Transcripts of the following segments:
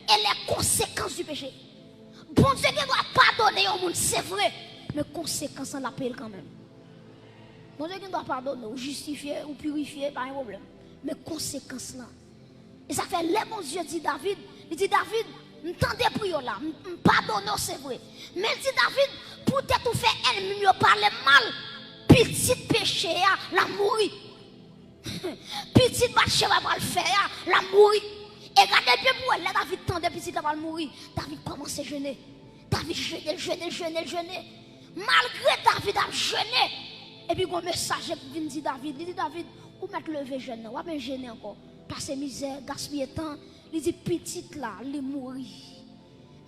et les conséquences du péché. Bon Dieu qui doit pardonner au monde, c'est vrai, mais conséquences on l'appelle quand même. Bon Dieu qui doit pardonner, ou justifier, ou purifier, pas un problème. Mais conséquences là. Et ça fait les bon Dieu dit David, il dit David, m'tendez prière là, pardonne, c'est vrai. Mais il dit David, pour tout faire ennemi, parler mal, petit péché, la mourir. Petit marché va le faire, la mourir. Et regardez bien pour elle, David tendait petit va le mourir. David commence à jeûner. David jeûner. Malgré David a jeûné. Et puis un message qui vient dire David, il dit David, où mettre lever jeûne, ou bien jeûner encore. Passer misère, gaspiller temps. Il dit petite là, il mourir.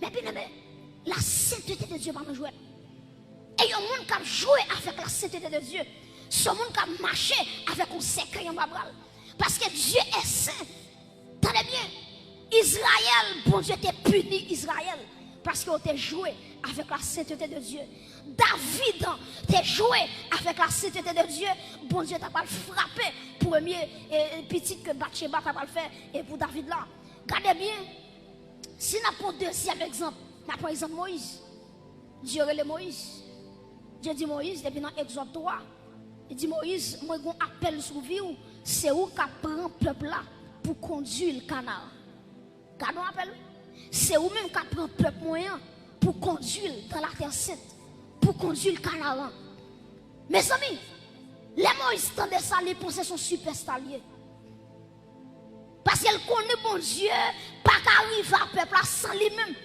Mais bien aimé, la sainteté de Dieu va nous jouer. Et il y a un monde qui a joué avec la sainteté de Dieu. Ce monde qui a marché avec un secret en babral. Parce que Dieu est saint. Tenez bien, Israël, bon Dieu t'a puni Israël. Parce qu'il t'a joué avec la sainteté de Dieu. David t'a joué avec la sainteté de Dieu. Bon Dieu t'a pas frappé. Premier petit que Bathsheba t'a pas le fait. Et pour David là, regardez bien. Si nous prenons deuxième exemple, nous prenons exemple Moïse. Dieu relève Moïse. Dieu dit Moïse, depuis dans Exode 3, il dit Moïse, moi j'ai un appel sur vous, c'est où qui prend le peuple là pour conduire le canal. Gardons appel. C'est où même qui prend le peuple moyen pour conduire dans la terre sainte, pour conduire le canal. Mes amis, les Moïse tendaient ça, les pensées sont superstar. Parce qu'elle connaît bon Dieu, pas qu'arrive à peuple sans lui-même.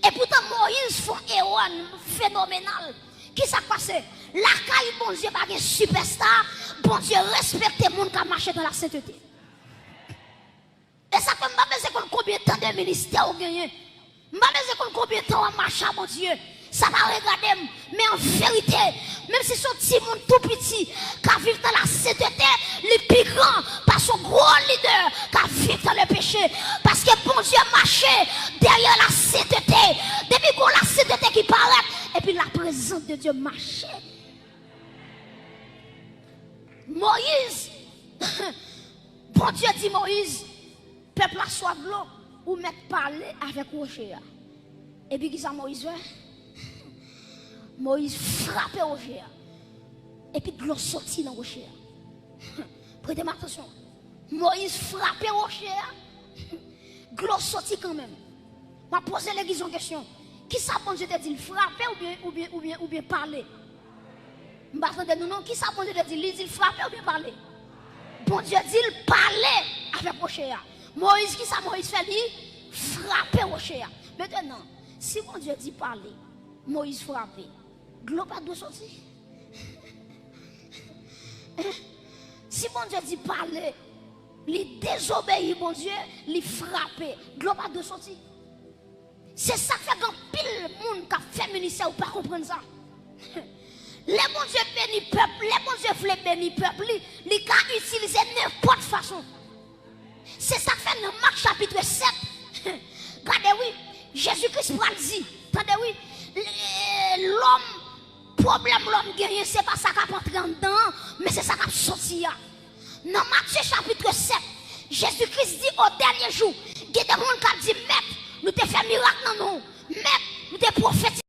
Et pourtant Moïse fait un héros phénoménal. Qui s'est passé? La caille bon Dieu pas un superstar. Bon Dieu respecte les gens qui marchent dans la sainteté. Et ça fait pas combien de temps de ministère vous gagnez. Pas combien de temps on marche à mon Dieu. Ça va regarder, mais en vérité, même si son petit monde tout petit qui vit dans la sainteté, les plus grands par son gros leader qui vit dans le péché. Parce que bon Dieu marchait derrière la sainteté. Depuis qu'on la sainteté qui paraît, et puis la présence de Dieu marchait. Moïse, bon Dieu dit Moïse, peuple a soif de l'eau, ou mettre parler avec Rocher. Et puis qui ça Moïse fait? Moïse frappait Rocher. Et puis de l'eau sortit dans Rocher. Prêtez attention. Moïse frappait Rocher. De l'eau sortit quand même. Je vais poser une question. Qui ça bon Dieu te dit frapper ou bien parler? Je vais vous non. Qui ça bon Dieu te dit frapper ou bien parler? Bon Dieu dit parler avec Rocher. Moïse, qui ça Moïse fait dit frapper Rocher. Maintenant, si bon Dieu dit parler, Moïse frappé. L'eau pas de sortir. Si bon Dieu dit parler, il désobéit, bon Dieu, il frappe. L'eau pas de sortir. C'est ça qui fait qu'un pile monde qui a fait ministère ou pas comprendre ça. Les bon Dieu béni peuple, les bon Dieu voulait béni peuple, il a utilisé n'importe façon. C'est ça qui fait dans Marc chapitre 7. Regardez, oui, Jésus-Christ dit, attendez, oui, l'homme gagné, c'est pas ça qui a entré dedans, mais c'est ça qui a sorti. Dans Matthieu chapitre 7, Jésus-Christ dit au dernier jour, il y a des gens qui ont dit, Maître, nous te fait miracle dans nous, Maître, nous te prophétisé.